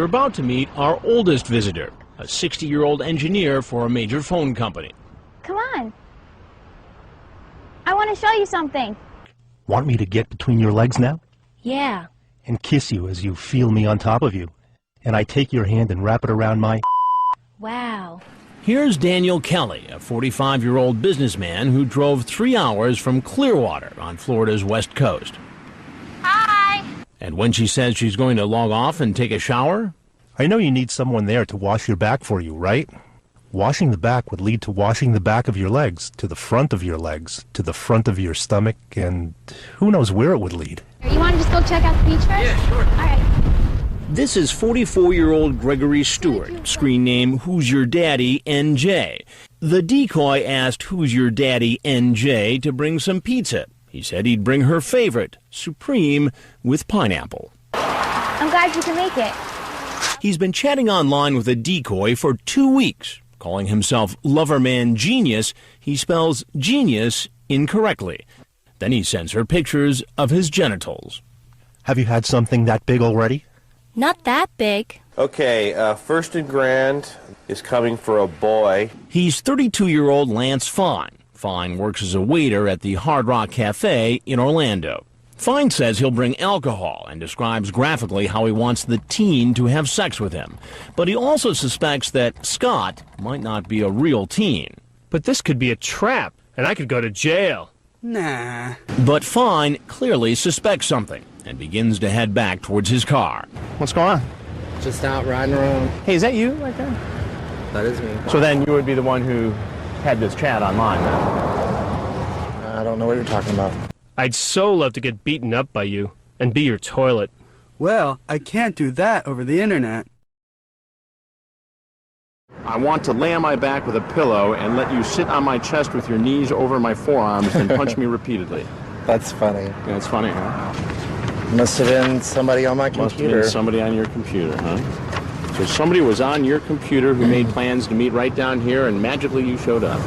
We're about to meet our oldest visitor, a 60-year-old engineer for a major phone company. Come on. I want to show you something. Want me to get between your legs now? Yeah. And kiss you as you feel me on top of you. And I take your hand and wrap it around my... Wow. Here's Daniel Kelly, a 45-year-old businessman who drove 3 hours from Clearwater on Florida's west coast. Hi. And when she says she's going to log off and take a shower... I know you need someone there to wash your back for you, right? Washing the back would lead to washing the back of your legs, to the front of your legs, to the front of your stomach, and who knows where it would lead. You want to just go check out the beach first? Yeah, sure. All right. This is 44-year-old Gregory Stewart, screen name Who's Your Daddy, NJ. The decoy asked Who's Your Daddy, NJ to bring some pizza. He said he'd bring her favorite, Supreme, with pineapple. I'm glad you can make it. He's been chatting online with a decoy for 2 weeks. Calling himself Loverman Genius, he spells genius incorrectly. Then he sends her pictures of his genitals. Have you had something that big already? Not that big. Okay, first and grand is coming for a boy. He's 32-year-old Lance Fine. Fine works as a waiter at the Hard Rock Cafe in Orlando. Fine says he'll bring alcohol and describes graphically how he wants the teen to have sex with him. But he also suspects that Scott might not be a real teen. But this could be a trap, and I could go to jail. Nah. But Fine clearly suspects something and begins to head back towards his car. What's going on? Just out riding around. Hey, is that you right there? That is me. So then you would be the one who had this chat online, then? I don't know what you're talking about. I'd so love to get beaten up by you and be your toilet. Well, I can't do that over the internet. I want to lay on my back with a pillow and let you sit on my chest with your knees over my forearms and punch me repeatedly. That's funny. Yeah, it's funny, huh? Must have been somebody on my Must have computer. been somebody on your computer, huh? So somebody was on your computer who made plans to meet right down here, and magically you showed up.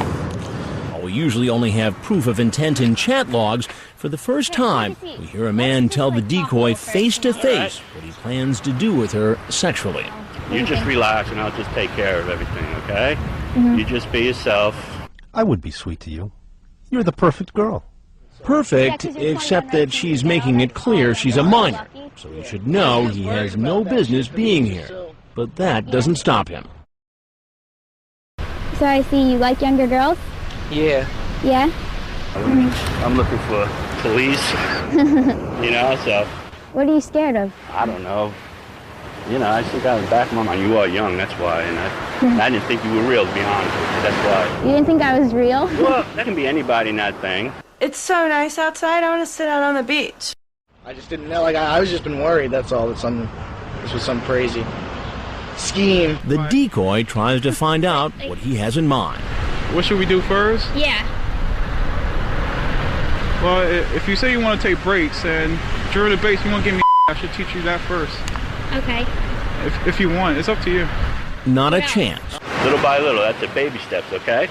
While we usually only have proof of intent in chat logs, for the first time, we hear a man tell the decoy face-to-face what he plans to do with her sexually. You just relax and I'll just take care of everything, okay? You just be yourself. I would be sweet to you. You're the perfect girl. Perfect, except that she's making it clear she's a minor, so he should know he has no business being here. But that doesn't stop him. So I see you like younger girls? Yeah. Yeah? I'm looking for police, you know, so, What are you scared of? I don't know. You know, I still got in the back of my mind, you are young, that's why, and I didn't think you were real, to be honest with you, that's why. You didn't think I was real? Well, that can be anybody in that thing. It's so nice outside. I want to sit out on the beach. I just didn't know. Like I was just been worried. That's all. That this was some crazy scheme. The decoy tries to find out what he has in mind. What should we do first? Yeah. Well, if you say you want to take breaks and during the breaks you want to give me I should teach you that first. Okay. If you want, it's up to you. Not a chance. Little by little, that's the baby steps, okay?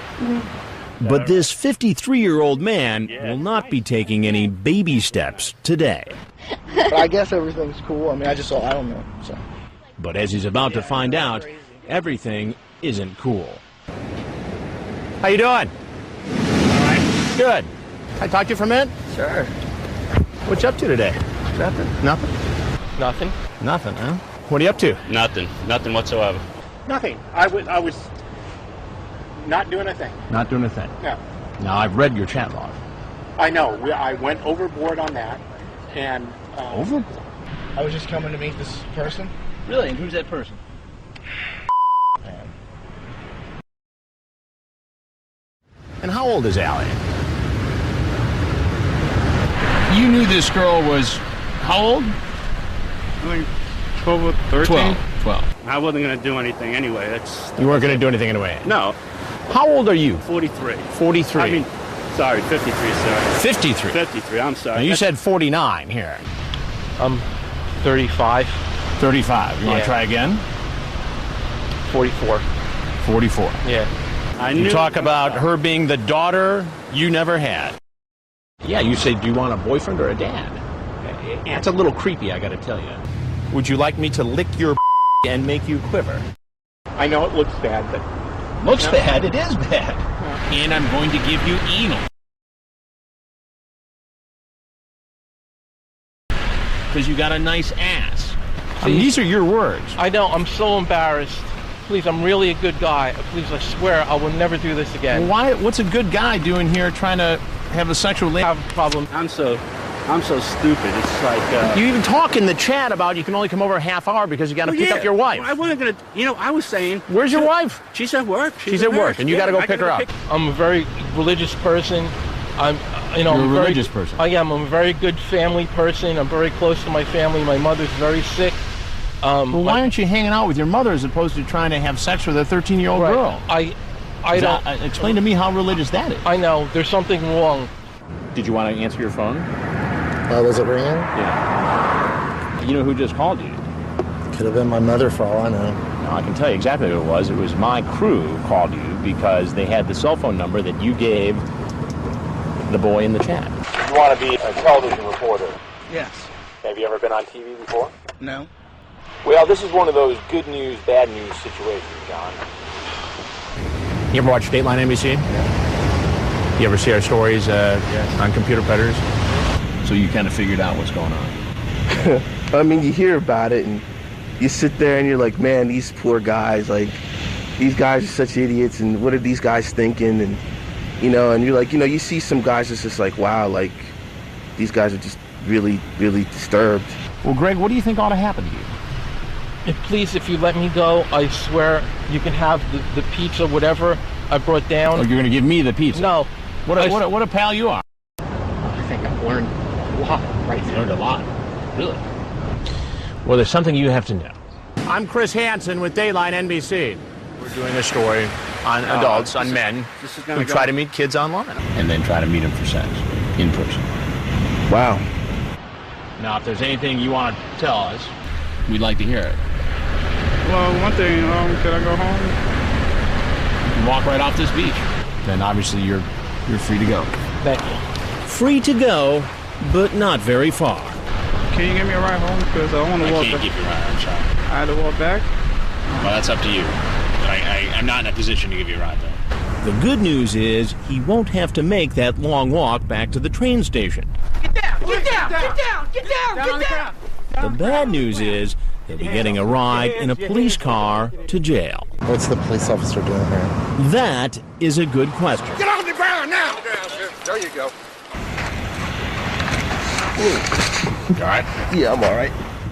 But this 53-year-old man will not be taking any baby steps today. But I guess everything's cool. I mean, I don't know. So. But as he's about to find out, everything isn't cool. How you doing? All right. Good. Can I talk to you for a minute? Sure. What you up to today? Nothing. Nothing? Nothing. Nothing, huh? What are you up to? Nothing whatsoever. Nothing. I was not doing a thing. Not doing a thing. No. Now, I've read your chat log. I know. I went overboard on that. And Overboard? I was just coming to meet this person. Really? And who's that person? Man. And how old is Allie? You knew this girl was how old? I think 12 or 13. 12. I wasn't going to do anything anyway. You weren't going to do anything anyway? No. How old are you? 43. 43. I mean, sorry, 53, sorry. 53? 53, I'm sorry. Now, you said 49 here. 35. 35. You want to try again? 44. 44. Yeah. You talk about her being the daughter you never had. Yeah, you say, do you want a boyfriend or a dad? It's a little creepy, I gotta tell you. Would you like me to lick your and make you quiver. I know it looks bad, but Looks bad. It is bad. And I'm going to give you anal. Because you got a nice ass. I mean, these are your words. I know. I'm so embarrassed. Please, I'm really a good guy. Please, I swear I will never do this again. Well, why? What's a good guy doing here trying to have a sexual have a problem? I'm so stupid. It's like You even talk in the chat about you can only come over a half hour because you got to pick up your wife. Well, I wasn't gonna. I was saying. Where's your wife? She's at work. She's at work, and you got to go pick her up. I'm a very religious person. You're a religious person. I am. I'm a very good family person. I'm very close to my family. My mother's very sick. Well, why aren't you hanging out with your mother as opposed to trying to have sex with a 13-year-old girl? I don't. Explain to me how religious that is. I know. There's something wrong. Did you want to answer your phone? Was it ringing? Yeah. You know who just called you? Could have been my mother for all I know. No, I can tell you exactly who it was. It was my crew called you because they had the cell phone number that you gave the boy in the chat. You want to be a television reporter? Yes. Have you ever been on TV before? No. Well, this is one of those good news, bad news situations, John. You ever watch Dateline NBC? Yeah. You ever see our stories on computer predators? So you kind of figured out what's going on. I mean, you hear about it and you sit there and you're like, man, these poor guys, like, these guys are such idiots, and what are these guys thinking? And, and you're like, you see some guys that's just like, wow, like, these guys are just really, really disturbed. Well, Greg, what do you think ought to happen to you? Please, if you let me go, I swear you can have the pizza, whatever I brought down. Oh, you're going to give me the pizza? No. What a pal you are. I think I've learned a lot right there. Learned a lot. Really? Well, there's something you have to know. I'm Chris Hansen with Dateline NBC. We're doing a story on adults, on men who try to meet kids online and then try to meet them for sex in person. Wow. Now, if there's anything you want to tell us, we'd like to hear it. Well, one thing, could I go home? You can walk right off this beach. Then obviously you're free to go. Thank you. Free to go, but not very far. Can you give me a ride home? Because I want to walk back. I can't give you a ride, I'm sorry. I had to walk back? Well, that's up to you. I'm not in a position to give you a ride, though. The good news is he won't have to make that long walk back to the train station. Get down! Get down! Get down! Get down! Get down! The bad news is he'll be getting a ride in a police car to jail. What's the police officer doing here? That is a good question. Get on the ground now! There you go. You all right? Yeah, I'm all right.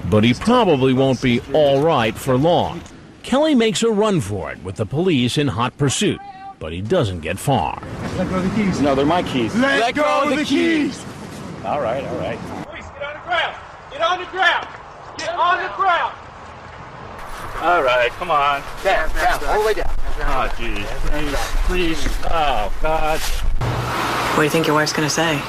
But he probably won't be all right for long. Kelly makes a run for it with the police in hot pursuit, but he doesn't get far. Let go of the keys. No, they're my keys. Let go of the keys. All right, all right. Please, get on the ground. Get on the ground. Get on the ground. All right, come on. Down, all the way down. Oh, jeez. Please. Oh, God. What do you think your wife's gonna say?